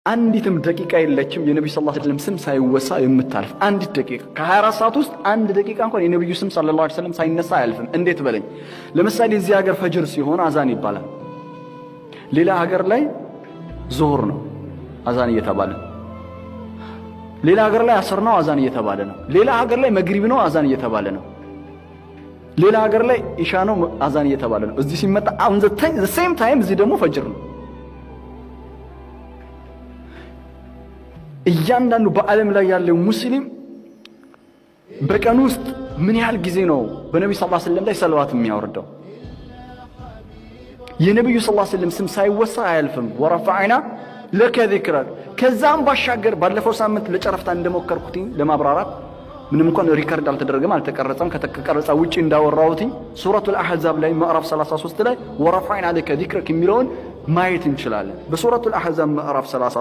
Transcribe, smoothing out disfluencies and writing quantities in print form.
አንዲትም ደቂቃ የለችም የነብዩ ሰለላሁ ዐለይሂ ወሰለም ስም ሳይወሳ የምታልፍ አንዲት ደቂቃ ከ24 ሰዓት ውስጥ አንድ ደቂቃ እንኳን የነብዩ ስም ሰለላሁ ዐለይሂ ወሰለም ሳይነሳ አያልፍም። እንዴት በለኝ። ለምሳሌ እዚህ ሀገር ፈጅር ሲሆን አዛን ይባላል። ሌላ ሀገር ላይ ዙሁር ነው አዛን እየተባለ፣ ሌላ ሀገር ላይ አስር ነው አዛን እየተባለ ነው፣ ሌላ ሀገር ላይ መግሪብ ነው አዛን እየተባለ ነው፣ ሌላ ሀገር ላይ ኢሻ ነው አዛን እየተባለ ነው። እዚህ ሲመጣ አሁን ዘ ሴም ታይም እዚህ ደግሞ ፈጅር ነው። እያንዳንዱ በዓለም ላይ ያለው ሙስሊም በቀን ውስጥ ምን ያህል ጊዜ ነው በነብዩ ሰለላሁ ዐለይሂ ወሰለም ላይ ሰለዋት የሚያወርደው? የነብዩ ሰለላሁ ዐለይሂ ወሰለም ስም ሳይወሳ አያልፍም። ወረፈዕና ለከ ዚክረክ። ከዛም ባሻገር ባለፈው ሳምንት ለጨረፍታ እንደሞከርኩት ለማብራራት ምንም እንኳን ሪከርድ አልተደረገም አልተቀረጸም ከተቀረጸ ውጪ እንዳወራሁት ሱረቱል አህዛብ ላይ ምዕራፍ 33 ላይ ወረፈዕና ለከ ዚክረክ የሚለውን ማየት እንችላለን። በሱረቱል አህዛብ ምዕራፍ 33